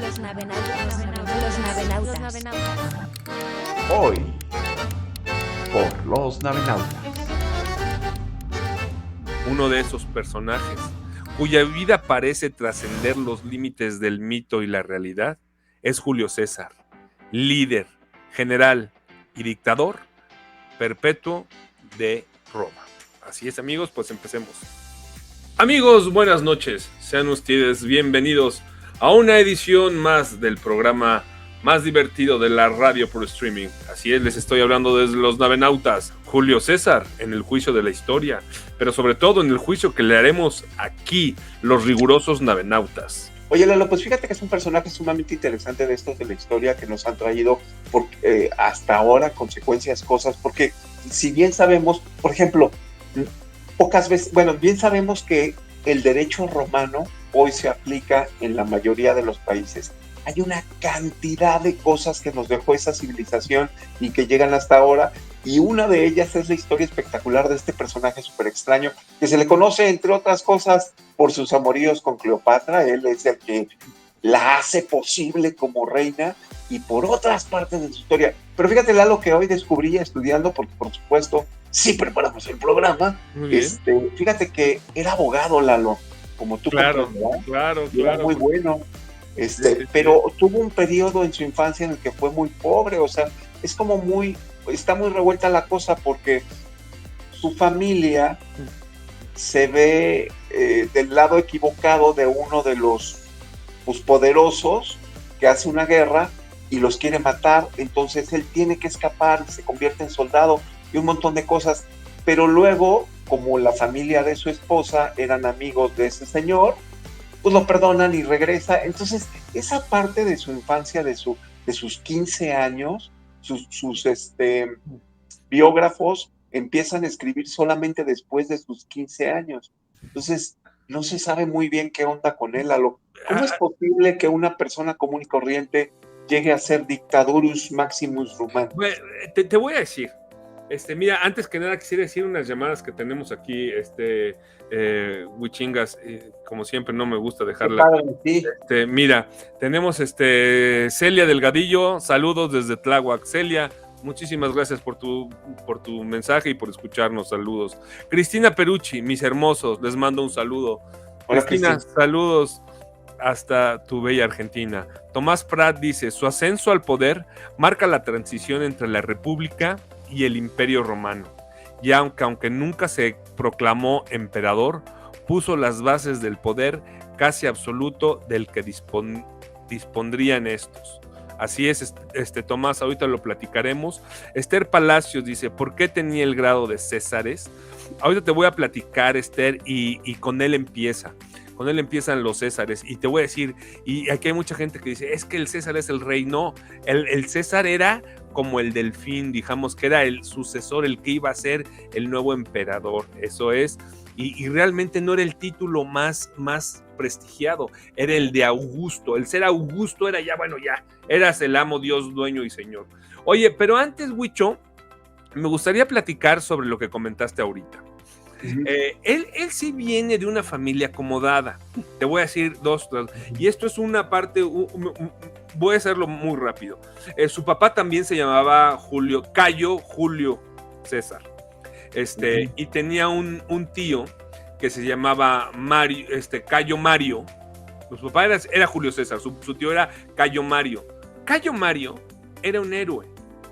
Los navenautas. Hoy, por los navenautas. Uno de esos personajes, cuya vida parece trascender los límites del mito y la realidad, es Julio César, líder, general y dictador perpetuo de Roma. Así es, amigos, pues empecemos. Amigos, buenas noches. Sean ustedes bienvenidos a una edición más del programa más divertido de la radio por streaming. Así es, les estoy hablando desde los navenautas. Julio César en el juicio de la historia, pero sobre todo en el juicio que le haremos aquí, los rigurosos navenautas. Oye, Lalo, pues fíjate que es un personaje sumamente interesante de estos de la historia que nos han traído hasta ahora consecuencias, cosas, porque si bien sabemos, por ejemplo, pocas veces, bueno, bien sabemos que el derecho romano hoy se aplica en la mayoría de los países. Hay una cantidad de cosas que nos dejó esa civilización y que llegan hasta ahora, y una de ellas es la historia espectacular de este personaje súper extraño, que se le conoce, entre otras cosas, por sus amoríos con Cleopatra. Él es el que la hace posible como reina, y por otras partes de su historia. Pero fíjate, Lalo, que hoy descubrí estudiando, porque por supuesto, sí preparamos el programa, fíjate que era abogado, Lalo, como tú. Claro. Era muy bueno. Pero tuvo un periodo en su infancia en el que fue muy pobre, o sea, está muy revuelta la cosa, porque su familia se ve del lado equivocado de uno de los poderosos que hace una guerra y los quiere matar. Entonces él tiene que escapar, se convierte en soldado y un montón de cosas, pero luego, como la familia de su esposa eran amigos de ese señor, pues lo perdonan y regresa. Entonces, esa parte de su infancia, de sus 15 años, sus biógrafos empiezan a escribir solamente después de sus 15 años. Entonces, no se sabe muy bien qué onda con él. ¿Cómo es posible que una persona común y corriente llegue a ser dictadurus maximus Romanus? Te voy a decir, mira, antes que nada quisiera decir unas llamadas que tenemos aquí, Huichingas, como siempre no me gusta dejarla. Sí. Mira, tenemos Celia Delgadillo, saludos desde Tláhuac. Celia, muchísimas gracias por tu mensaje y por escucharnos, saludos. Cristina Perucci, mis hermosos, les mando un saludo. Hola, Cristina, saludos hasta tu bella Argentina. Tomás Prat dice, su ascenso al poder marca la transición entre la República y el Imperio Romano, y aunque nunca se proclamó emperador, puso las bases del poder casi absoluto del que dispondrían estos. Así es, Tomás, ahorita lo platicaremos. Esther Palacios dice, ¿por qué tenía el grado de Césares? Ahorita te voy a platicar, Esther, y con él empieza. Con él empiezan los Césares, y te voy a decir, y aquí hay mucha gente que dice, es que el César es el rey. No, el César era como el delfín, digamos que era el sucesor, el que iba a ser el nuevo emperador, eso es, y realmente no era el título más prestigiado, era el de Augusto. El ser Augusto era ya, eras el amo, Dios, dueño y señor. Oye, pero antes, Huicho, me gustaría platicar sobre lo que comentaste ahorita. Él sí viene de una familia acomodada. Te voy a decir dos, y esto es una parte, voy a hacerlo muy rápido. Su papá también se llamaba Cayo Julio César, y tenía un tío que se llamaba Mario, Cayo Mario. Su papá era Julio César, su tío era Cayo Mario. Cayo Mario era un héroe,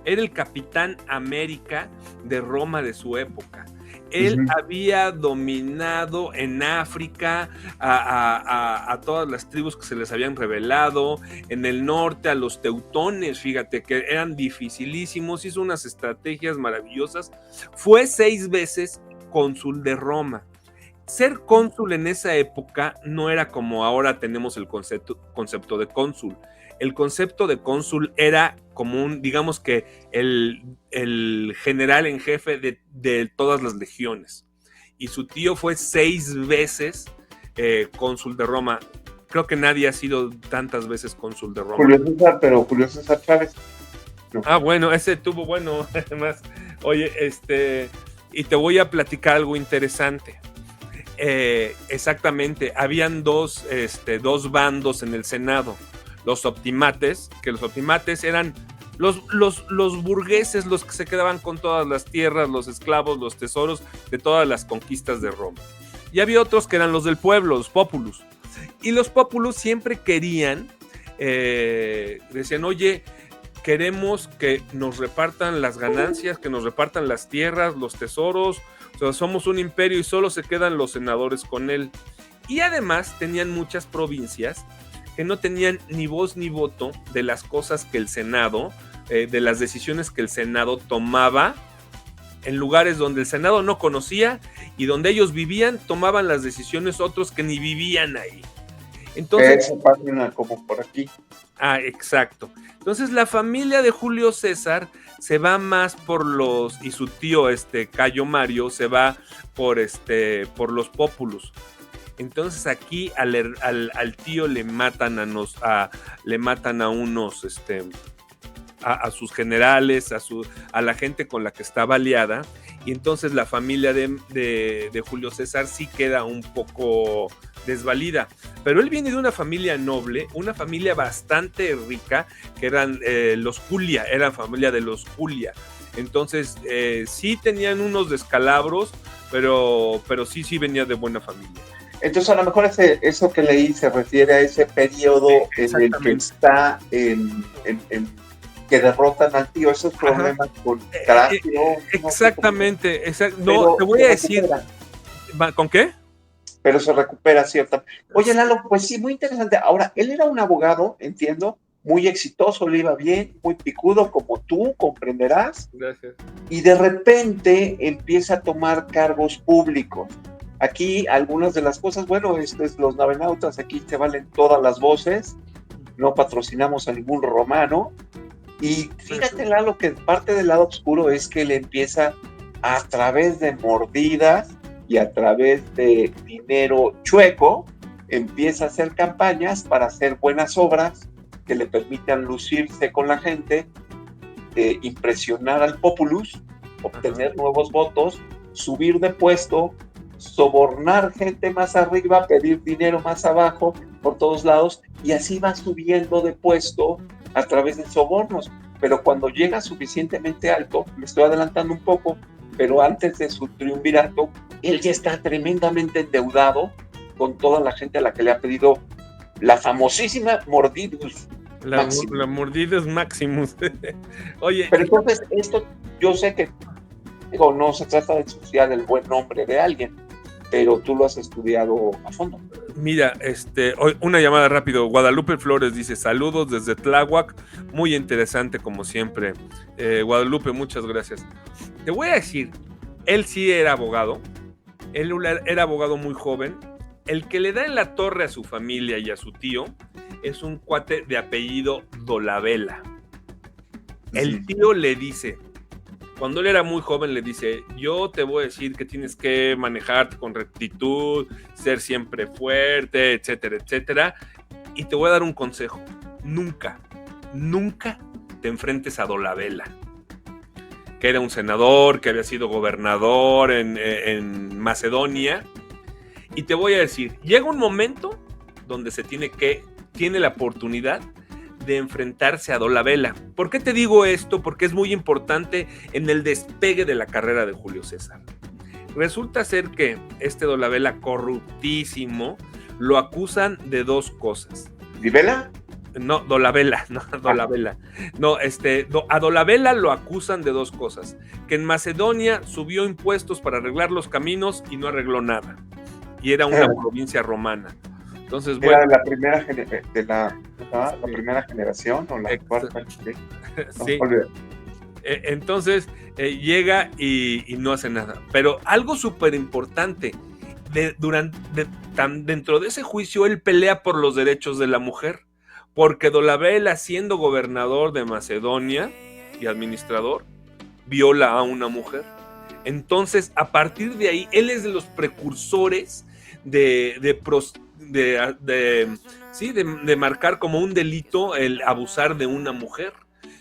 era el Capitán América de Roma de su época. Él había dominado en África a todas las tribus que se les habían rebelado, en el norte a los teutones, fíjate que eran dificilísimos, hizo unas estrategias maravillosas, fue 6 veces cónsul de Roma. Ser cónsul en esa época no era como ahora tenemos el concepto de cónsul. El concepto de cónsul era como digamos que el general en jefe de todas las legiones. Y su tío fue 6 veces cónsul de Roma. Creo que nadie ha sido tantas veces cónsul de Roma. Julio César, pero Julio César Chávez. No. Ah, bueno, ese tuvo, además. Oye, y te voy a platicar algo interesante. Exactamente, habían dos bandos en el Senado. los optimates, que los optimates eran los burgueses, los que se quedaban con todas las tierras, los esclavos, los tesoros de todas las conquistas de Roma. Y había otros que eran los del pueblo, los populus. Y los populus siempre querían, decían, oye, queremos que nos repartan las ganancias, que nos repartan las tierras, los tesoros. O sea, somos un imperio y solo se quedan los senadores con él. Y además tenían muchas provincias que no tenían ni voz ni voto de las cosas que el Senado, de las decisiones que el Senado tomaba en lugares donde el Senado no conocía y donde ellos vivían, tomaban las decisiones otros que ni vivían ahí. Entonces, esa página como por aquí. Ah, exacto. Entonces la familia de Julio César se va más por los, y su tío Cayo Mario se va por los populus. Entonces aquí al tío le matan a unos a sus generales, a la gente con la que estaba aliada, y entonces la familia de Julio César sí queda un poco desvalida, pero él viene de una familia noble, una familia bastante rica, que eran los Julia, eran familia de los Julia. Entonces sí tenían unos descalabros, pero sí venía de buena familia. Entonces a lo mejor eso que leí se refiere a ese periodo en el que está que derrotan al tío, esos problemas con Cracio. Exactamente, no, te voy a decir, ¿con qué? Pero se recupera cierta. Oye, Lalo, pues sí, muy interesante. Ahora, él era un abogado, entiendo, muy exitoso, le iba bien, muy picudo, como tú, comprenderás. Gracias. Y de repente empieza a tomar cargos públicos. Aquí algunas de las cosas, bueno, los navenautas, aquí te valen todas las voces, no patrocinamos a ningún romano. Y fíjate, Lalo, que parte del lado oscuro es que él empieza a través de mordidas y a través de dinero chueco, empieza a hacer campañas para hacer buenas obras que le permitan lucirse con la gente, impresionar al populus, obtener nuevos votos, subir de puesto, sobornar gente más arriba, pedir dinero más abajo, por todos lados, y así va subiendo de puesto a través de sobornos. Pero cuando llega suficientemente alto, me estoy adelantando un poco, pero antes de su triunvirato, él ya está tremendamente endeudado con toda la gente a la que le ha pedido la famosísima Mordidus. La Mordidus Maximus. Oye. Pero entonces, esto yo sé que no se trata de ensuciar el buen nombre de alguien, pero tú lo has estudiado a fondo. Mira, una llamada rápido. Guadalupe Flores dice, saludos desde Tláhuac, muy interesante como siempre. Guadalupe, muchas gracias. Te voy a decir, él sí era abogado, él era abogado muy joven. El que le da en la torre a su familia y a su tío es un cuate de apellido Dolabella. El tío le dice, cuando él era muy joven, le dice, yo te voy a decir que tienes que manejarte con rectitud, ser siempre fuerte, etcétera, etcétera. Y te voy a dar un consejo. Nunca te enfrentes a Dolabella, que era un senador, que había sido gobernador en Macedonia. Y te voy a decir, llega un momento donde tiene la oportunidad de enfrentarse a Dolabella. ¿Por qué te digo esto? Porque es muy importante en el despegue de la carrera de Julio César. Resulta ser que Dolabella, corruptísimo, lo acusan de dos cosas. ¿Divela? No, Dolabella, no, Dolabella. No, a Dolabella lo acusan de dos cosas. Que en Macedonia subió impuestos para arreglar los caminos y no arregló nada. Y era una provincia romana. Entonces, bueno. Era la primera la primera generación o la cuarta. Sí. Entonces, llega y no hace nada. Pero algo súper importante, dentro de ese juicio, él pelea por los derechos de la mujer. Porque Dolabella, siendo gobernador de Macedonia y administrador, viola a una mujer. Entonces, a partir de ahí, él es de los precursores de marcar como un delito el abusar de una mujer.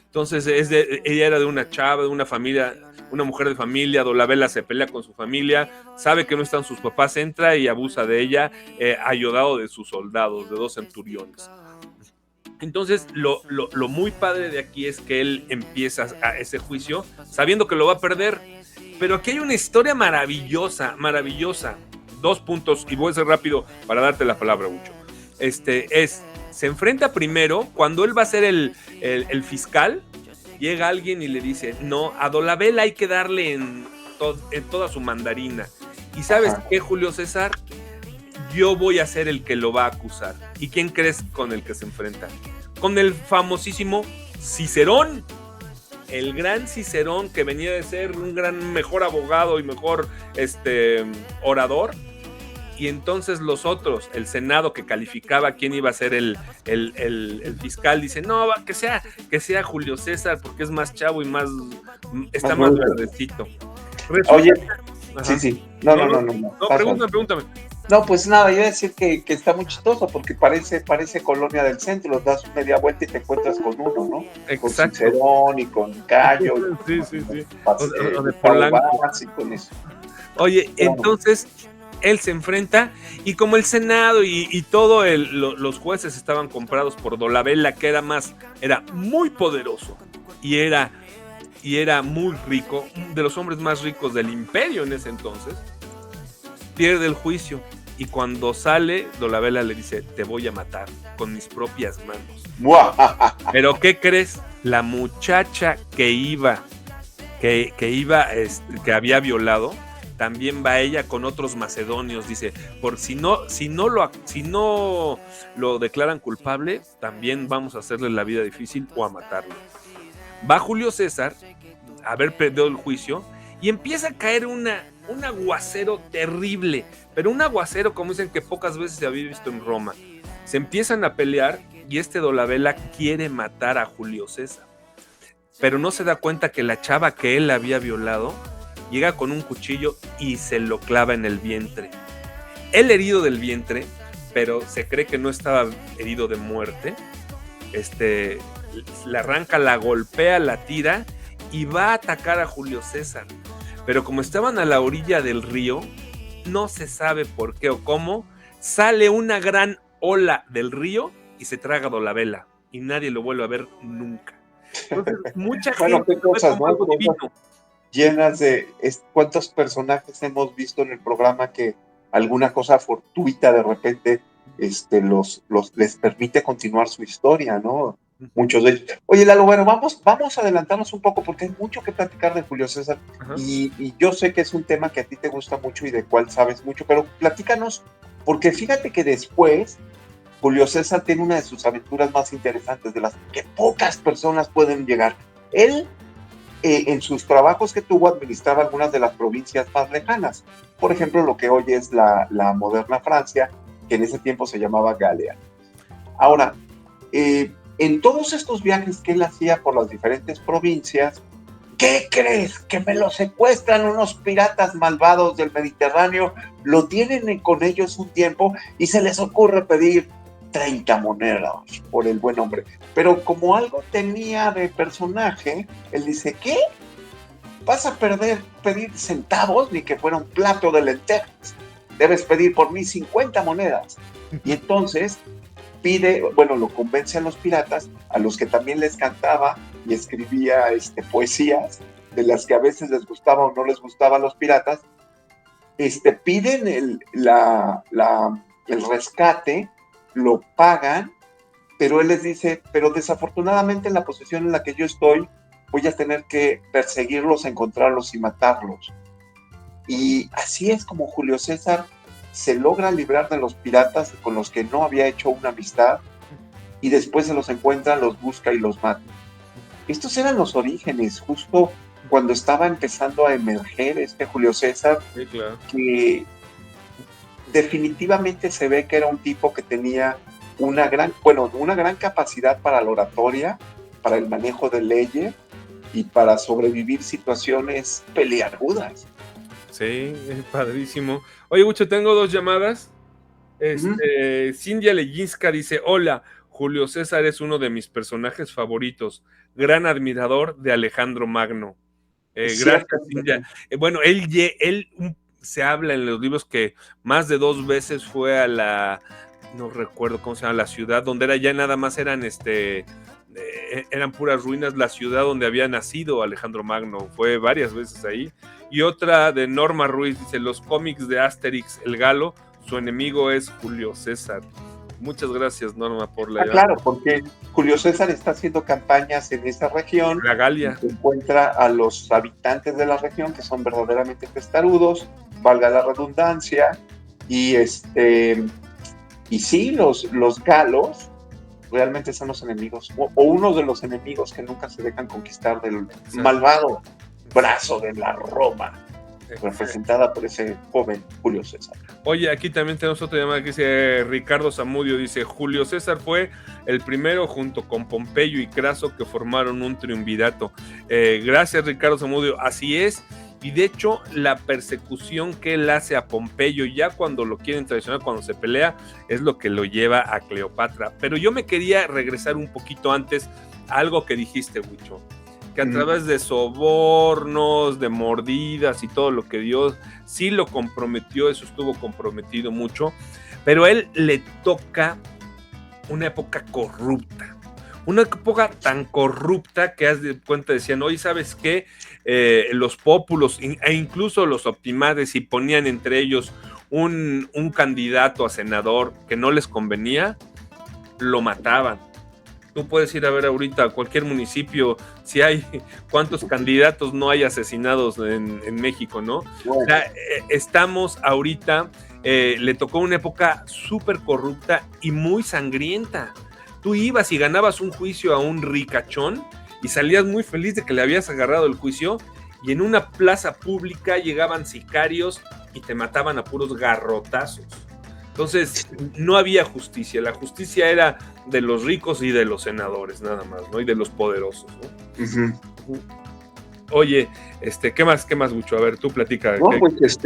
Entonces ella era de una chava, de una familia, una mujer de familia. Dolabella se pelea con su familia, sabe que no están sus papás, entra y abusa de ella, ayudado de sus soldados, de 2 centuriones. Entonces, lo muy padre de aquí es que él empieza a ese juicio sabiendo que lo va a perder. Pero aquí hay una historia maravillosa, maravillosa. 2 puntos, y voy a ser rápido para darte la palabra, Ucho. Se enfrenta primero, cuando él va a ser el fiscal, llega alguien y le dice, no, a Dolabella hay que darle en toda su mandarina. ¿Y sabes qué, Julio César? Yo voy a ser el que lo va a acusar. ¿Y quién crees con el que se enfrenta? Con el famosísimo Cicerón. El gran Cicerón, que venía de ser un mejor abogado y mejor orador. Y entonces los otros, el Senado que calificaba quién iba a ser el fiscal, dice, no, que sea Julio César, porque es más chavo y está más verdecito. Oye, sí. No, pregúntame. No, pues nada, yo iba a decir que está muy chistoso porque parece Colonia del Centro, das media vuelta y te encuentras con uno, ¿no? Exacto. Con Cicerón y con Cayo. Sí. O de Polanco. Y con eso. Oye, entonces él se enfrenta y como el Senado y todos los jueces estaban comprados por Dolabella, que era muy poderoso y era muy rico, de los hombres más ricos del imperio en ese entonces, pierde el juicio y cuando sale, Dolabella le dice, te voy a matar con mis propias manos. Pero ¿qué crees? La muchacha que había violado, también va ella con otros macedonios, dice, por si no lo declaran culpable, también vamos a hacerle la vida difícil o a matarlo. Va Julio César a haber perdido el juicio y empieza a caer un aguacero terrible, pero un aguacero como dicen que pocas veces se había visto en Roma. Se empiezan a pelear y Dolabella quiere matar a Julio César, pero no se da cuenta que la chava que él había violado llega con un cuchillo y se lo clava en el vientre. Él herido del vientre, pero se cree que no estaba herido de muerte. La arranca, la golpea, la tira y va a atacar a Julio César. Pero como estaban a la orilla del río, no se sabe por qué o cómo, sale una gran ola del río y se traga a Dolabella y nadie lo vuelve a ver nunca. Entonces, mucha gente qué cosas, fue como divino. Llenas de cuántos personajes hemos visto en el programa que alguna cosa fortuita de repente les permite continuar su historia, ¿no? Muchos de ellos. Oye, Lalo, bueno, vamos a adelantarnos un poco porque hay mucho que platicar de Julio César y yo sé que es un tema que a ti te gusta mucho y de cual sabes mucho, pero platícanos, porque fíjate que después Julio César tiene una de sus aventuras más interesantes, de las que pocas personas pueden llegar. Él, en sus trabajos que tuvo, administraba algunas de las provincias más lejanas. Por ejemplo, lo que hoy es la moderna Francia, que en ese tiempo se llamaba Galia. Ahora, en todos estos viajes que él hacía por las diferentes provincias, ¿qué crees? Que me lo secuestran unos piratas malvados del Mediterráneo, lo tienen con ellos un tiempo y se les ocurre pedir 30 monedas por el buen hombre. Pero como algo tenía de personaje, él dice, ¿qué? ¿Vas a pedir centavos ni que fuera un plato de lentejas? Debes pedir por mí 50 monedas. Y entonces lo convence a los piratas, a los que también les cantaba y escribía poesías, de las que a veces les gustaba o no les gustaba a los piratas, piden el rescate, lo pagan, pero él les dice, pero desafortunadamente en la posición en la que yo estoy, voy a tener que perseguirlos, encontrarlos y matarlos. Y así es como Julio César se logra librar de los piratas con los que no había hecho una amistad, y después se los encuentra, los busca y los mata. Estos eran los orígenes, justo cuando estaba empezando a emerger Julio César, sí, claro, que definitivamente se ve que era un tipo que tenía una gran capacidad para la oratoria, para el manejo de leyes y para sobrevivir situaciones peliagudas. Sí, es padrísimo. Oye, Gucho, tengo 2 llamadas. Cindia Leginska dice, hola, Julio César es uno de mis personajes favoritos, gran admirador de Alejandro Magno. Gracias, Cindia. Bueno, él se habla en los libros que más de 2 veces fue a la no recuerdo cómo se llama la ciudad, donde era ya nada más eran eran puras ruinas, la ciudad donde había nacido Alejandro Magno, fue varias veces ahí. Y otra de Norma Ruiz, dice, los cómics de Asterix el Galo, su enemigo es Julio César. Muchas gracias, Norma, por la... Claro, porque Julio César está haciendo campañas en esta región. La Galia. Encuentra a los habitantes de la región que son verdaderamente testarudos, valga la redundancia, y sí, los galos realmente son los enemigos, o uno de los enemigos que nunca se dejan conquistar del malvado brazo de la Roma, representada por ese joven Julio César. Oye, aquí también tenemos otra llamada que dice Ricardo Zamudio, dice, Julio César fue el primero junto con Pompeyo y Craso que formaron un triunvirato. Gracias, Ricardo Zamudio, así es. Y de hecho, la persecución que él hace a Pompeyo, ya cuando lo quieren traicionar, cuando se pelea, es lo que lo lleva a Cleopatra. Pero yo me quería regresar un poquito antes a algo que dijiste, Huicho, que a través de sobornos, de mordidas y todo lo que dio, sí lo comprometió, eso estuvo comprometido mucho, pero a él le toca una época corrupta. Una época tan corrupta que haz de cuenta decían, oye, ¿sabes qué? Los pópulos e incluso los optimades, si ponían entre ellos un candidato a senador que no les convenía, lo mataban. Tú puedes ir a ver ahorita a cualquier municipio, si hay cuántos candidatos no hay asesinados en México, ¿no? Bueno. O sea, estamos ahorita, le tocó una época súper corrupta y muy sangrienta. Tú ibas y ganabas un juicio a un ricachón y salías muy feliz de que le habías agarrado el juicio, y en una plaza pública llegaban sicarios y te mataban a puros garrotazos. Entonces, no había justicia. La justicia era de los ricos y de los senadores, nada más, ¿no? Y de los poderosos, ¿no? Uh-huh. Oye, ¿qué más, Gucho? A ver, tú platica. No, pues,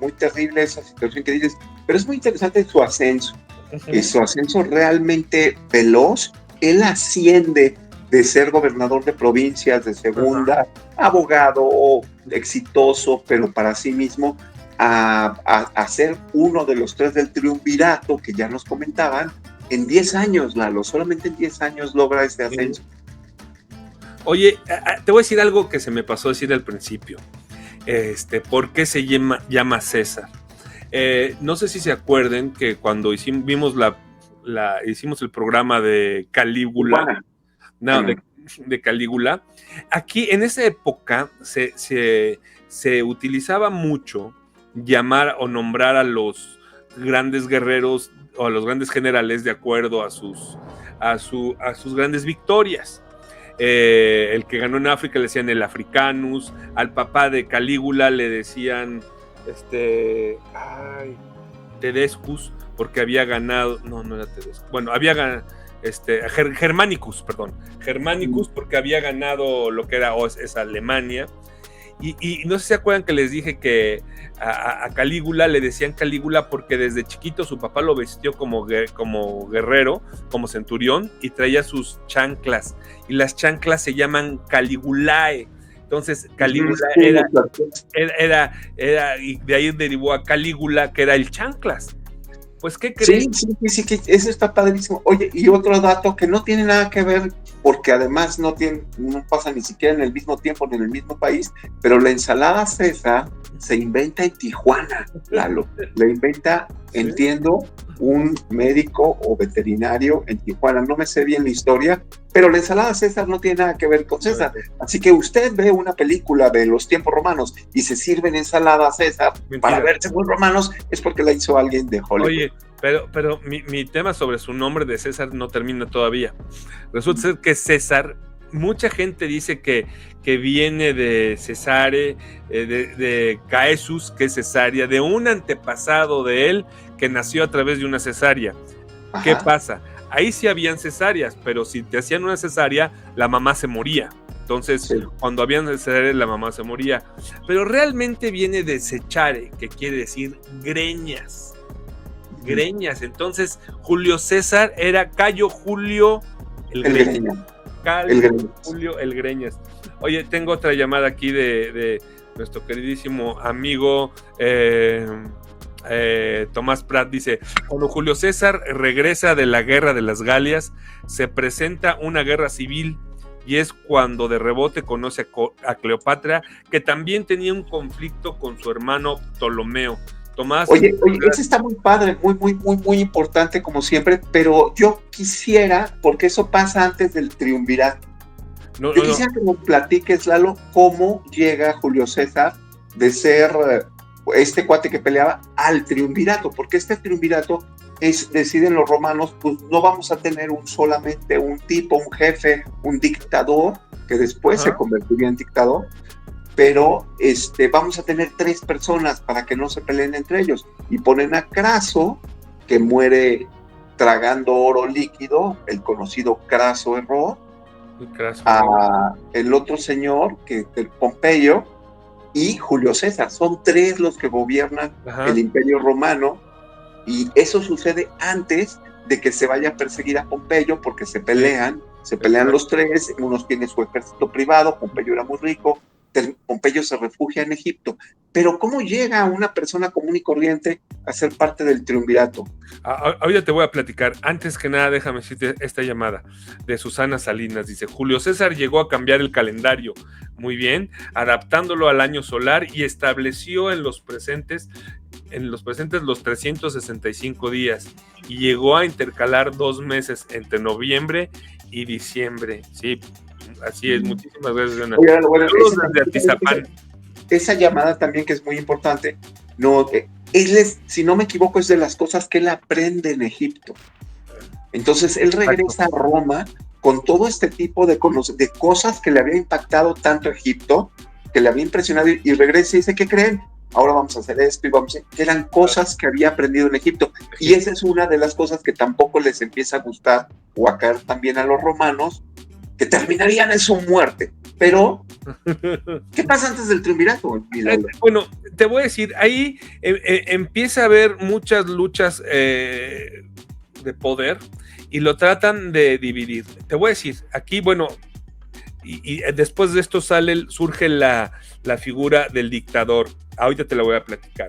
muy terrible esa situación que dices, pero es muy interesante su ascenso. Uh-huh. Su ascenso realmente veloz. Él asciende de ser gobernador de provincias de segunda, uh-huh, abogado exitoso, pero para sí mismo, a ser uno de los 3 del triunvirato que ya nos comentaban, en 10 años, Lalo, solamente en 10 años logra este ascenso. Oye, te voy a decir algo que se me pasó a decir al principio. ¿Por qué se llama César? No sé si se acuerden que cuando hicimos el programa de Calígula, de Calígula, aquí en esa época se utilizaba mucho llamar o nombrar a los grandes guerreros o a los grandes generales de acuerdo a sus grandes victorias. El que ganó en África le decían el Africanus, al papá de Calígula le decían Tedescus, porque había ganado, no era Tedescus, bueno, había ganado Germanicus, porque había ganado lo que era es Alemania. Y no sé si se acuerdan que les dije que a Calígula le decían Calígula porque desde chiquito su papá lo vistió como guerrero, como centurión, y traía sus chanclas, y las chanclas se llaman Caligulae. Entonces Calígula era y de ahí derivó a Calígula, que era el chanclas. Pues, ¿qué crees? Sí, que eso está padrísimo. Oye, y otro dato que no tiene nada que ver, porque además no pasa ni siquiera en el mismo tiempo ni en el mismo país, pero la ensalada César se inventa en Tijuana, Lalo. La inventa, entiendo, un médico o veterinario en Tijuana. No me sé bien la historia, pero la ensalada César no tiene nada que ver con César. Así que usted ve una película de los tiempos romanos y se sirven ensalada César. Mentira. Para verse muy romanos, es porque la hizo alguien de Hollywood. Oye, pero mi tema sobre su nombre de César no termina todavía. Resulta ser que César, mucha gente dice que viene de Cesare, de Caesus, que es cesárea, de un antepasado de él que nació a través de una cesárea. Ajá. ¿Qué pasa? Ahí sí habían cesáreas, pero si te hacían una cesárea, la mamá se moría. Entonces, sí, cuando habían cesáreas, la mamá se moría. Pero realmente viene de cechare, que quiere decir greñas. Greñas. Entonces, Julio César era Cayo Julio el Greñas. Julio el Greñas. Oye, tengo otra llamada aquí de nuestro queridísimo amigo Tomás Prat dice: cuando Julio César regresa de la guerra de las Galias, se presenta una guerra civil, y es cuando de rebote conoce a Cleopatra, que también tenía un conflicto con su hermano Ptolomeo. Tomás. Oye, ese está muy padre, muy importante como siempre, pero yo quisiera, porque eso pasa antes del triunvirato, yo quisiera que nos platiques, Lalo, cómo llega Julio César de ser este cuate que peleaba al triunvirato, porque este triunvirato deciden los romanos, pues no vamos a tener solamente un tipo, un jefe, un dictador, que después se convertiría en dictador, pero vamos a tener 3 personas para que no se peleen entre ellos, y ponen a Craso, que muere tragando oro líquido, el conocido Craso error, a el otro señor, que el Pompeyo, y Julio César. Son 3 los que gobiernan el Imperio Romano, y eso sucede antes de que se vaya a perseguir a Pompeyo, porque se pelean los 3, uno tiene su ejército privado, Pompeyo era muy rico, Pompeyo se refugia en Egipto. Pero ¿cómo llega una persona común y corriente a ser parte del triunvirato? Ahorita te voy a platicar. Antes que nada, déjame decirte esta llamada de Susana Salinas. Dice: Julio César llegó a cambiar el calendario, muy bien, adaptándolo al año solar, y estableció en los presentes los 365 días, y llegó a intercalar 2 meses entre noviembre y diciembre. Sí, así es. Muchísimas gracias, Leonardo. Esa llamada también, que es muy importante, si no me equivoco, es de las cosas que él aprende en Egipto. Entonces él regresa a Roma con todo este tipo de cosas que le había impactado tanto a Egipto, que le había impresionado, y regresa y dice: ¿qué creen? Ahora vamos a hacer esto, y que eran cosas que había aprendido en Egipto. Y esa es una de las cosas que tampoco les empieza a gustar o a caer también a los romanos, que terminarían en su muerte. Pero, ¿qué pasa antes del triunvirato? Bueno, te voy a decir, ahí empieza a haber muchas luchas de poder, y lo tratan de dividir. Te voy a decir, aquí, bueno, y después de esto surge la figura del dictador. Ahorita te la voy a platicar.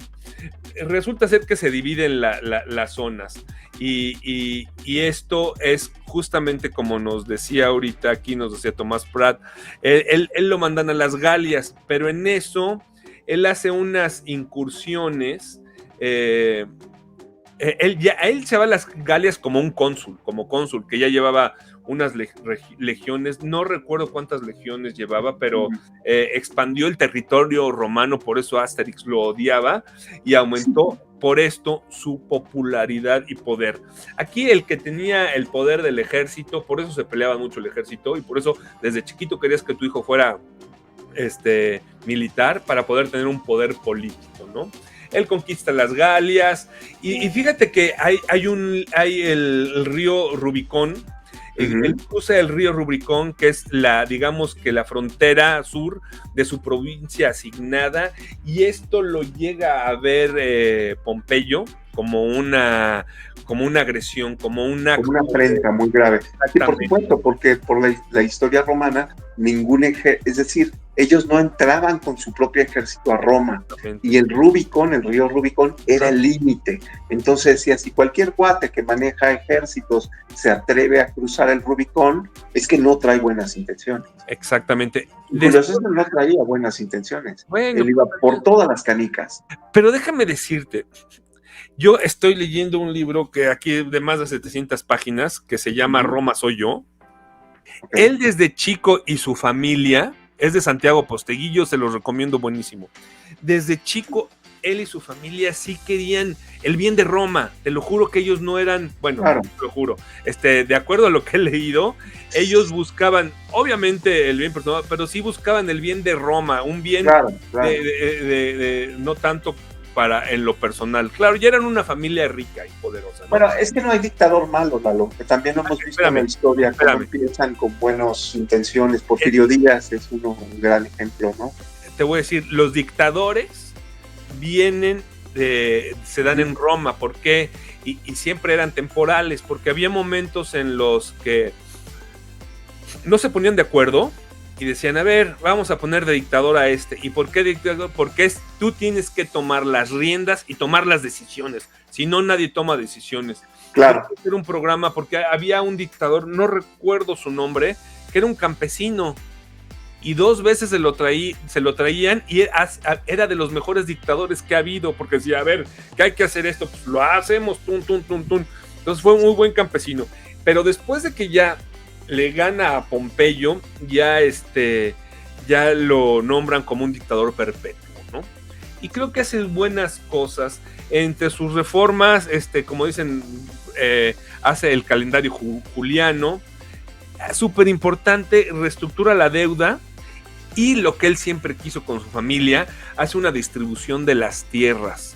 Resulta ser que se dividen las zonas, y esto es justamente como nos decía ahorita, aquí nos decía Tomás Prat. Él lo mandan a las Galias, pero en eso él hace unas incursiones. Él se va a las Galias como cónsul, que ya llevaba unas legiones, no recuerdo cuántas legiones llevaba, pero expandió el territorio romano, por eso Asterix lo odiaba, y aumentó por esto su popularidad y poder. Aquí el que tenía el poder del ejército, por eso se peleaba mucho el ejército, y por eso desde chiquito querías que tu hijo fuera militar, para poder tener un poder político, ¿no? Él conquista las Galias, y fíjate que hay el río Rubicón. Él cruza el río Rubicón, que es digamos que la frontera sur de su provincia asignada, y esto lo llega a ver Pompeyo como una agresión, como una afrenta muy grave. Sí, por supuesto, porque por la historia romana, es decir, ellos no entraban con su propio ejército a Roma, y el río Rubicón era el límite. Entonces, si cualquier cuate que maneja ejércitos se atreve a cruzar el Rubicón, es que no trae buenas intenciones. Exactamente. Julio César no traía buenas intenciones. Bueno, él iba por todas las canicas. Pero déjame decirte, yo estoy leyendo un libro que aquí de más de 700 páginas, que se llama Roma soy yo. Okay. Él desde chico, y su familia, es de Santiago Posteguillo, se los recomiendo, buenísimo. Desde chico, él y su familia sí querían el bien de Roma. Te lo juro que ellos no eran, bueno, claro, te lo juro, de acuerdo a lo que he leído, ellos buscaban, obviamente, el bien personal, pero sí buscaban el bien de Roma, un bien claro. No tanto en lo personal. Claro, ya eran una familia rica y poderosa, ¿no? Bueno, es que no hay dictador malo, Lalo, que también lo hemos visto en la historia, cómo empiezan con buenas intenciones. Porfirio Díaz es un gran ejemplo, ¿no? Te voy a decir, los dictadores se dan en Roma. ¿Por qué? Y siempre eran temporales, porque había momentos en los que no se ponían de acuerdo, y decían, a ver, vamos a poner de dictador a este. ¿Y por qué dictador? Porque tú tienes que tomar las riendas y tomar las decisiones. Si no, nadie toma decisiones. Claro. Era un programa porque había un dictador, no recuerdo su nombre, que era un campesino. Y 2 veces se lo traían y era de los mejores dictadores que ha habido, porque decía, a ver, ¿qué hay que hacer esto? Pues lo hacemos, tun. Entonces fue un muy buen campesino. Pero después de que ya le gana a Pompeyo, ya lo nombran como un dictador perpetuo, ¿no? Y creo que hace buenas cosas. Entre sus reformas, como dicen, hace el calendario juliano, súper importante, reestructura la deuda y lo que él siempre quiso con su familia, hace una distribución de las tierras.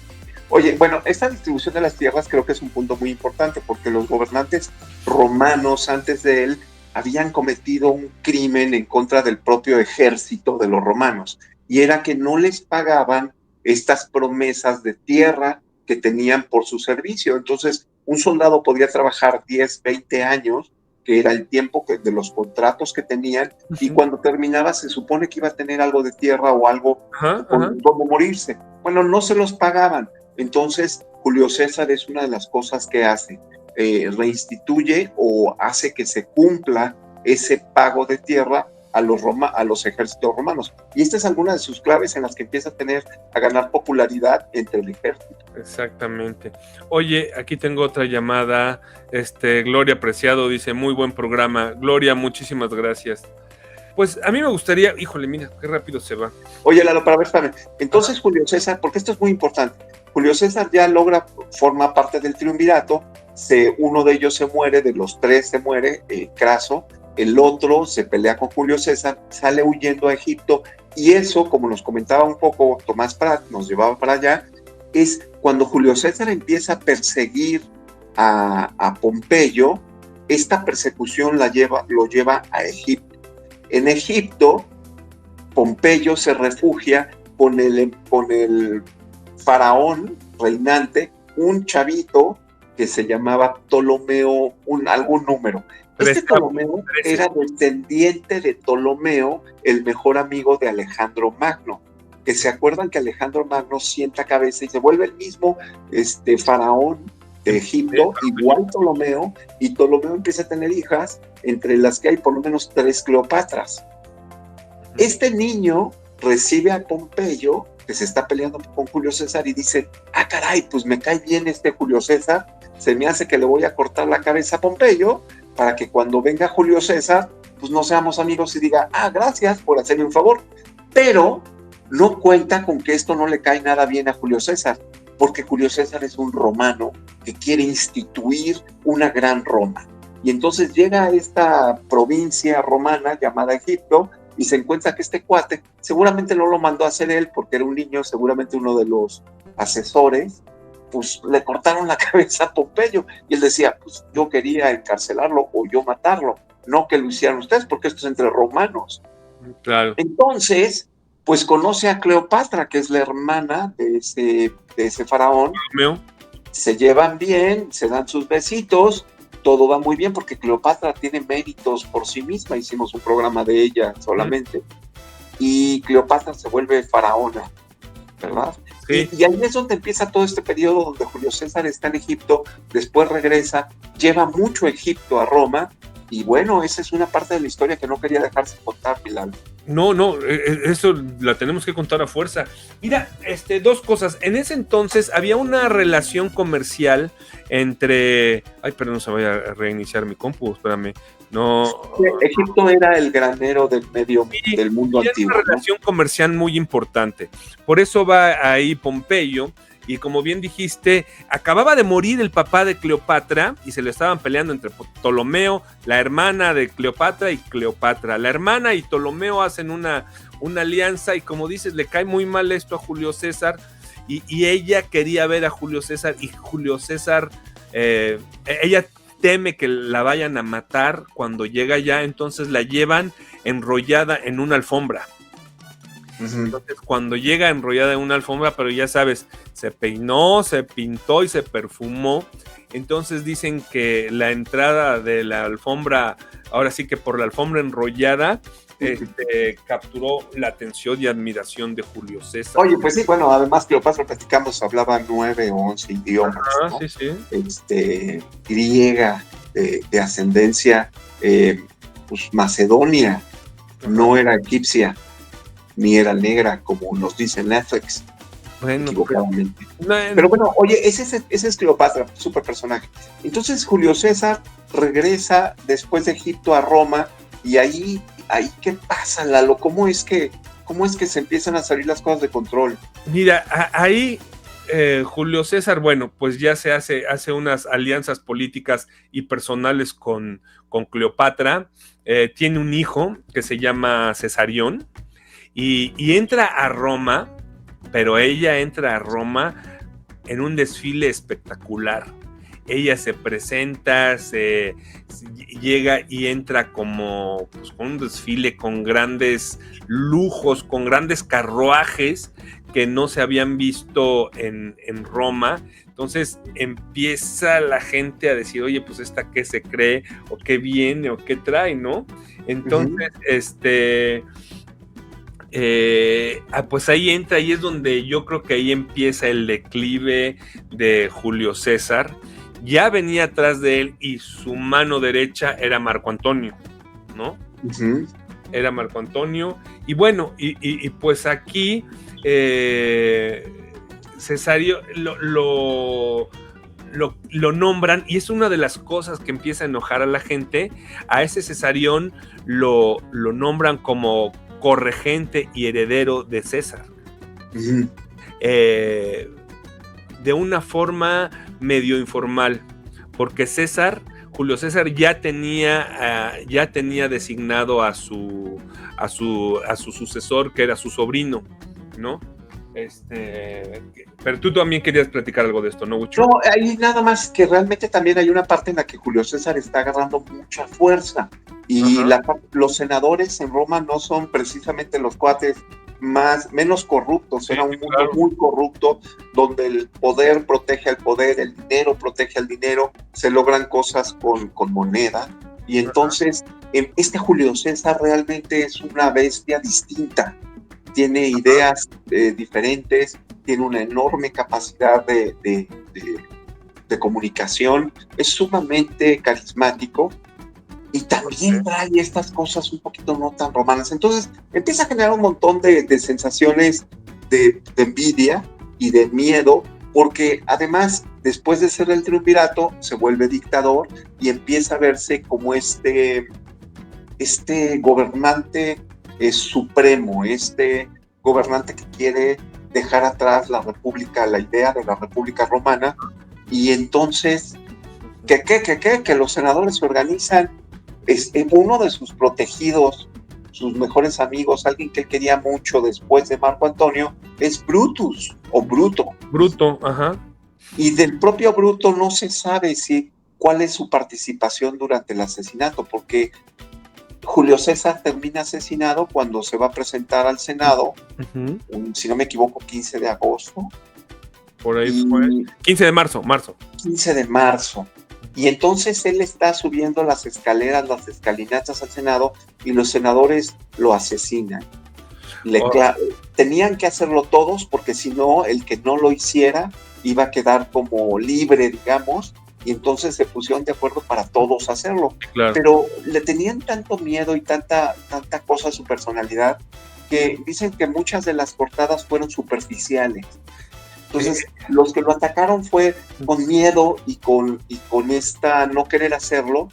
Oye, bueno, esta distribución de las tierras creo que es un punto muy importante porque los gobernantes romanos antes de él habían cometido un crimen en contra del propio ejército de los romanos y era que no les pagaban estas promesas de tierra que tenían por su servicio. Entonces, un soldado podía trabajar 10, 20 años, que era el tiempo de los contratos que tenían, y cuando terminaba se supone que iba a tener algo de tierra o algo donde morirse. Bueno, no se los pagaban. Entonces, Julio César es una de las cosas que hace, reinstituye o hace que se cumpla ese pago de tierra a los ejércitos romanos. Y esta es alguna de sus claves en las que empieza a ganar popularidad entre el ejército. Exactamente. Oye, aquí tengo otra llamada. Gloria Preciado dice, muy buen programa. Gloria, muchísimas gracias. Pues a mí me gustaría, híjole, mira, qué rápido se va. Oye, Lalo, para ver, espérame. Entonces Julio César, porque esto es muy importante, Julio César ya forma parte del triunvirato, uno de ellos se muere, de los 3 se muere, Craso, el otro se pelea con Julio César, sale huyendo a Egipto, y eso, como nos comentaba un poco Tomás Prat, nos llevaba para allá, es cuando Julio César empieza a perseguir a Pompeyo, esta persecución lo lleva a Egipto. En Egipto, Pompeyo se refugia con el faraón reinante, un chavito que se llamaba Ptolomeo, algún número. Este Ptolomeo era descendiente de Ptolomeo, el mejor amigo de Alejandro Magno, que se acuerdan que Alejandro Magno sienta cabeza y se vuelve el mismo faraón de Egipto, igual Ptolomeo, y Ptolomeo empieza a tener hijas, entre las que hay por lo menos 3 Cleopatras. Este niño recibe a Pompeyo, que se está peleando con Julio César, y dice, caray, pues me cae bien Julio César, se me hace que le voy a cortar la cabeza a Pompeyo, para que cuando venga Julio César, pues no seamos amigos y diga, gracias por hacerme un favor. Pero no cuenta con que esto no le cae nada bien a Julio César, porque Julio César es un romano que quiere instituir una gran Roma. Y entonces llega a esta provincia romana llamada Egipto y se encuentra que este cuate seguramente no lo mandó a hacer él porque era un niño, seguramente uno de los asesores, pues le cortaron la cabeza a Pompeyo y él decía, pues yo quería encarcelarlo o yo matarlo, no que lo hicieran ustedes porque esto es entre romanos. Claro. Entonces, pues conoce a Cleopatra, que es la hermana de ese faraón. Se llevan bien, se dan sus besitos, todo va muy bien porque Cleopatra tiene méritos por sí misma, hicimos un programa de ella solamente, y Cleopatra se vuelve faraona, ¿verdad? Sí. Y ahí es donde empieza todo este periodo donde Julio César está en Egipto, después regresa, lleva mucho Egipto a Roma, y bueno, esa es una parte de la historia que no quería dejarse contar, Milán. No, eso la tenemos que contar a fuerza. Mira, 2 cosas. En ese entonces había una relación comercial entre... Ay, perdón, se vaya a reiniciar mi compu, espérame. No. Egipto era el granero del mundo antiguo. Una relación comercial muy importante. Por eso va ahí Pompeyo. Y como bien dijiste, acababa de morir el papá de Cleopatra y se le estaban peleando entre Ptolomeo, la hermana de Cleopatra, y Cleopatra. La hermana y Ptolomeo hacen una alianza y, como dices, le cae muy mal esto a Julio César y ella quería ver a Julio César y Julio César, ella teme que la vayan a matar cuando llega allá, entonces la llevan enrollada en una alfombra. Entonces, cuando llega enrollada en una alfombra, pero ya sabes, se peinó, se pintó y se perfumó. Entonces dicen que la entrada de la alfombra, ahora sí que por la alfombra enrollada, capturó la atención y admiración de Julio César. Oye, pues sí, bueno, además Cleopatra, platicamos, hablaba 9 o 11 idiomas, ¿no? Sí. Griega, de ascendencia, pues Macedonia, no era egipcia, ni era negra, como nos dice Netflix. Bueno, equivocadamente. Pero bueno, oye, ese es Cleopatra, súper personaje. Entonces Julio César regresa después de Egipto a Roma, y ahí ¿qué pasa, Lalo? ¿Cómo es que se empiezan a salir las cosas de control? Mira, ahí Julio César, bueno, pues ya se hace unas alianzas políticas y personales con Cleopatra. Tiene un hijo que se llama Cesarión, y entra a Roma, pero ella entra a Roma en un desfile espectacular. Ella se presenta, llega y entra como pues, con un desfile con grandes lujos, con grandes carruajes que no se habían visto en Roma. Entonces empieza la gente a decir, oye, pues esta qué se cree, o qué viene, o qué trae, ¿no? Entonces, pues ahí entra, y es donde yo creo que ahí empieza el declive de Julio César. Ya venía atrás de él, y su mano derecha era Marco Antonio, ¿no? Era Marco Antonio, y bueno, y pues aquí Cesario lo nombran, y es una de las cosas que empieza a enojar a la gente. A ese Cesarión lo nombran como corregente y heredero de César. De una forma medio informal, porque Julio César ya tenía designado a su sucesor, que era su sobrino, ¿no? Pero tú también querías platicar algo de esto, ¿no, Huicho? No, hay nada más que realmente también hay una parte en la que Julio César está agarrando mucha fuerza, y los senadores en Roma no son precisamente los cuates menos corruptos, era un mundo muy corrupto, donde el poder protege al poder, el dinero protege al dinero, se logran cosas con moneda, y entonces este Julio César realmente es una bestia distinta, tiene ideas diferentes, tiene una enorme capacidad de comunicación, es sumamente carismático, y también trae estas cosas un poquito no tan romanas. Entonces empieza a generar un montón de sensaciones de envidia y de miedo, porque además, después de ser el triunvirato, se vuelve dictador y empieza a verse como este gobernante supremo, este gobernante que quiere dejar atrás la república, la idea de la república romana. Y entonces, que los senadores se organizan. Uno de sus protegidos, sus mejores amigos, alguien que él quería mucho después de Marco Antonio, es Brutus, o Bruto. Bruto, ajá. Y del propio Bruto no se sabe cuál es su participación durante el asesinato, porque Julio César termina asesinado cuando se va a presentar al Senado, si no me equivoco, 15 de agosto. Por ahí fue. 15 de marzo. 15 de marzo. Y entonces él está subiendo las escalinatas al Senado, y los senadores lo asesinan. Tenían que hacerlo todos, porque si no, el que no lo hiciera iba a quedar como libre, digamos, y entonces se pusieron de acuerdo para todos hacerlo. Claro. Pero le tenían tanto miedo y tanta cosa a su personalidad, que dicen que muchas de las cortadas fueron superficiales. Entonces, los que lo atacaron fue con miedo y con esta no querer hacerlo.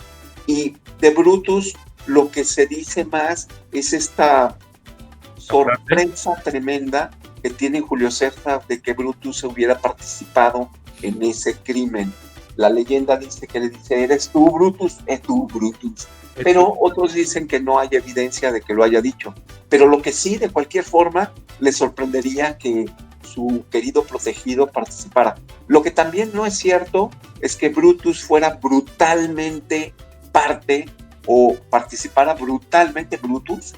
Y de Brutus, lo que se dice más es esta sorpresa tremenda que tiene Julio César de que Brutus hubiera participado en ese crimen. La leyenda dice que le dice, ¿eres tú, Brutus? Es tú, Brutus. Pero otros dicen que no hay evidencia de que lo haya dicho. Pero lo que sí, de cualquier forma, le sorprendería que su querido protegido participara. Lo que también no es cierto es que Brutus fuera brutalmente parte, o participara brutalmente Brutus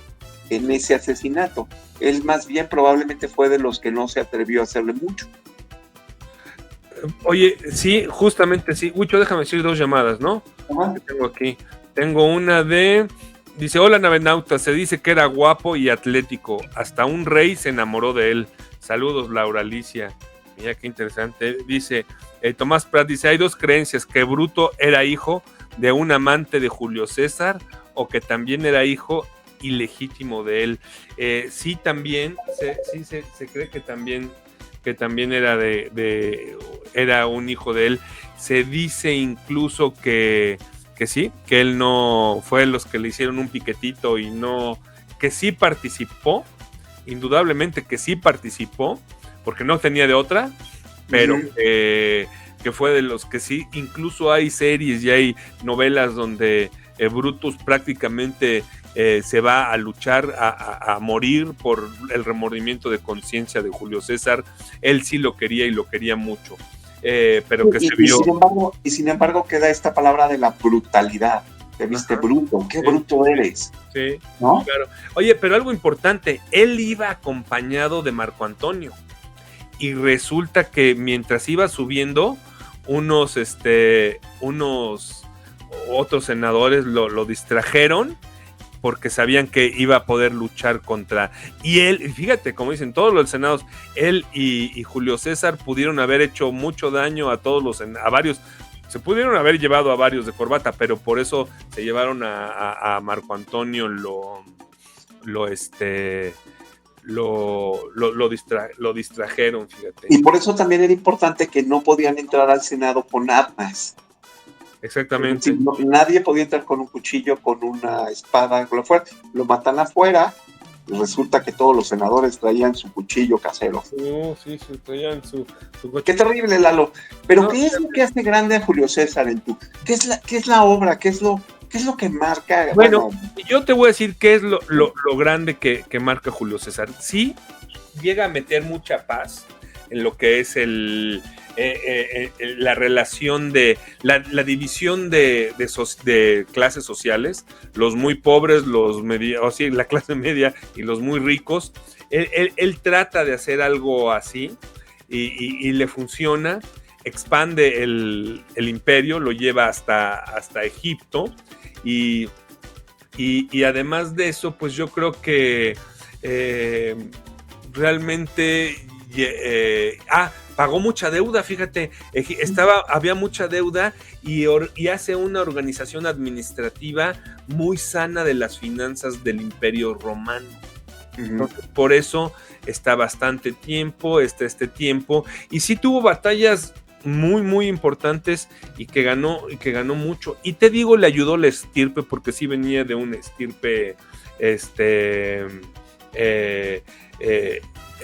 en ese asesinato. Él más bien probablemente fue de los que no se atrevió a hacerle mucho. Oye, sí, justamente sí. Huicho, déjame decir 2 llamadas, ¿no? Ajá. Que tengo aquí. Tengo una de... Dice, hola navenauta, se dice que era guapo y atlético. Hasta un rey se enamoró de él. Saludos, Laura Alicia. Mira qué interesante. Dice, Tomás Prat dice, hay 2 creencias, que Bruto era hijo de un amante de Julio César o que también era hijo ilegítimo de él. Sí, también, se cree que también era era un hijo de él. Se dice incluso que sí, que él no fue los que le hicieron un piquetito y no, que sí participó, indudablemente que sí participó, porque no tenía de otra, pero que fue de los que sí, incluso hay series y hay novelas donde Brutus prácticamente se va a luchar, a morir por el remordimiento de conciencia de Julio César. Él sí lo quería y lo quería mucho, pero que se vio. Sin embargo queda esta palabra de la brutalidad. Te viste bruto, qué bruto eres. Sí, ¿no? Claro. Oye, pero algo importante, él iba acompañado de Marco Antonio y resulta que mientras iba subiendo, unos otros senadores lo distrajeron porque sabían que iba a poder luchar contra... Y él, fíjate, como dicen todos los senados, él y Julio César pudieron haber hecho mucho daño a varios, se pudieron haber llevado a varios de corbata, pero por eso se llevaron a Marco Antonio, lo distrajeron, fíjate. Y por eso también era importante que no podían entrar al Senado con armas. Exactamente. No, nadie podía entrar con un cuchillo, con una espada, con lo fuera. Lo matan afuera y resulta que todos los senadores traían su cuchillo casero. Sí, traían su cuchillo. Qué terrible, Lalo. Pero ¿qué es lo que hace grande a Julio César en tu? ¿Qué es la obra? ¿Qué es lo que marca? Bueno, yo te voy a decir qué es lo grande que marca Julio César. Sí, llega a meter mucha paz en lo que es la relación de la división de clases sociales, los muy pobres, la clase media y los muy ricos. Él trata de hacer algo así y le funciona, expande el imperio, lo lleva hasta Egipto y además de eso, pues yo creo que realmente pagó mucha deuda, fíjate, había mucha deuda y hace una organización administrativa muy sana de las finanzas del Imperio Romano. Entonces, por eso está bastante tiempo, este tiempo, y sí tuvo batallas muy, muy importantes y que ganó mucho. Y te digo, le ayudó la estirpe, porque sí venía de una estirpe,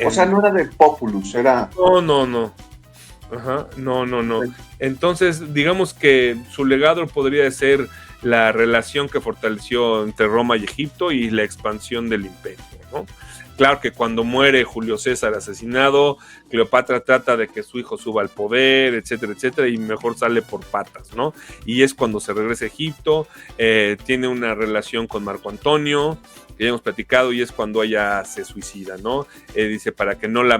o sea, no era de Populus, era... No. Ajá, no. Entonces, digamos que su legado podría ser la relación que fortaleció entre Roma y Egipto y la expansión del imperio, ¿no? Claro que cuando muere Julio César asesinado, Cleopatra trata de que su hijo suba al poder, etcétera, y mejor sale por patas, ¿no? Y es cuando se regresa a Egipto, tiene una relación con Marco Antonio, que ya hemos platicado, y es cuando ella se suicida, ¿no? Dice, para que no la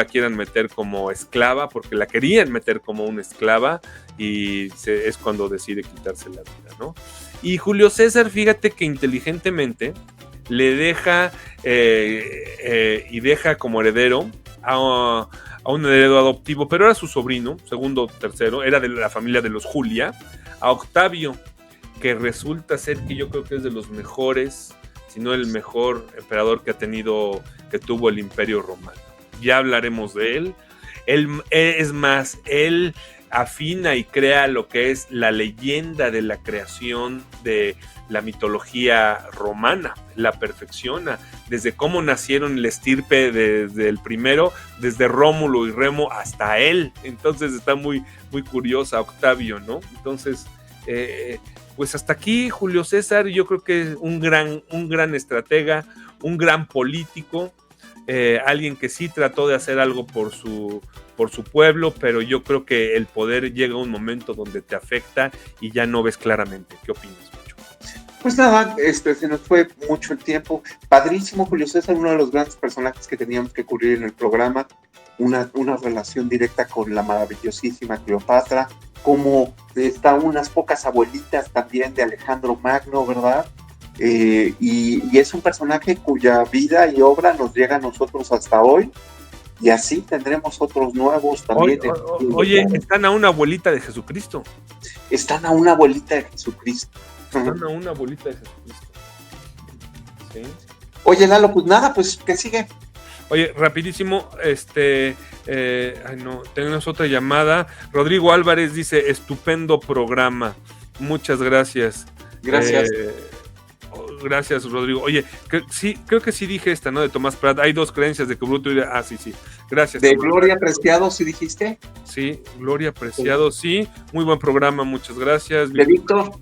quieran meter como esclava, porque la querían meter como una esclava, y es cuando decide quitarse la vida, ¿no? Y Julio César, fíjate que inteligentemente le deja y deja como heredero a un heredero adoptivo, pero era su sobrino, segundo o tercero, era de la familia de los Julia, a Octavio, que resulta ser que yo creo que es de los mejores, si no el mejor emperador que tuvo el Imperio Romano. Ya hablaremos de él. Él afina y crea lo que es la leyenda de la creación de la mitología romana, la perfecciona, desde cómo nacieron el estirpe desde el primero, desde Rómulo y Remo hasta él. Entonces está muy, muy curiosa Octavio, ¿no? Entonces, pues hasta aquí Julio César, yo creo que es un gran estratega, un gran político, alguien que sí trató de hacer algo por su pueblo, pero yo creo que el poder llega a un momento donde te afecta y ya no ves claramente. ¿Qué opinas, Mucho? Pues nada, se nos fue mucho el tiempo. Padrísimo, Julio César, uno de los grandes personajes que teníamos que cubrir en el programa, una relación directa con la maravillosísima Cleopatra, como están unas pocas abuelitas también de Alejandro Magno, ¿verdad? Y es un personaje cuya vida y obra nos llega a nosotros hasta hoy, y así tendremos otros nuevos también. Oye, están a una abuelita de Jesucristo. Están a una abuelita de Jesucristo. Están a una abuelita de Jesucristo. Sí. Oye, Lalo, pues nada, pues, ¿qué sigue? Oye, rapidísimo, no, tenemos otra llamada. Rodrigo Álvarez dice, estupendo programa. Muchas gracias. Gracias. Gracias, Rodrigo. Oye, creo que sí dije esta, ¿no? De Tomás Prat. Hay dos creencias de que Bruto y sí. Gracias. ¿De Gloria Preciado, sí dijiste? Sí, Gloria Preciado, sí. Muy buen programa, muchas gracias. ¿De Víctor?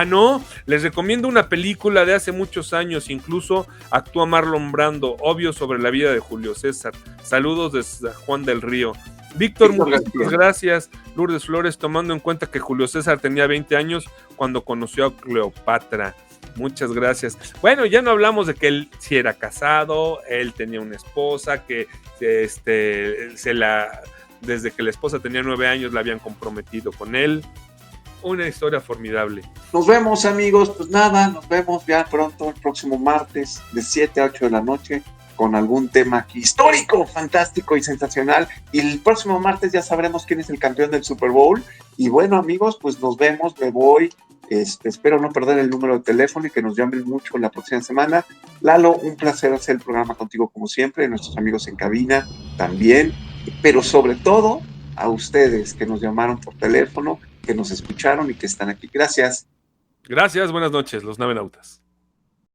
No, les recomiendo una película de hace muchos años, incluso actúa Marlon Brando, obvio, sobre la vida de Julio César. Saludos desde Juan del Río. Víctor, muchas gracias. Lourdes Flores, tomando en cuenta que Julio César tenía 20 años cuando conoció a Cleopatra. Muchas gracias. Bueno, ya no hablamos de que él sí era casado, él tenía una esposa, que desde que la esposa tenía 9 años la habían comprometido con él. Una historia formidable. Nos vemos, amigos. Pues nada, nos vemos ya pronto, el próximo martes, de 7 a 8 de la noche, con algún tema aquí histórico, fantástico y sensacional. Y el próximo martes ya sabremos quién es el campeón del Super Bowl. Y bueno, amigos, pues nos vemos, me voy. Espero no perder el número de teléfono y que nos llamen mucho la próxima semana. Lalo, un placer hacer el programa contigo como siempre, nuestros amigos en cabina también, pero sobre todo a ustedes que nos llamaron por teléfono, que nos escucharon y que están aquí. Gracias. Gracias, buenas noches, los navenautas.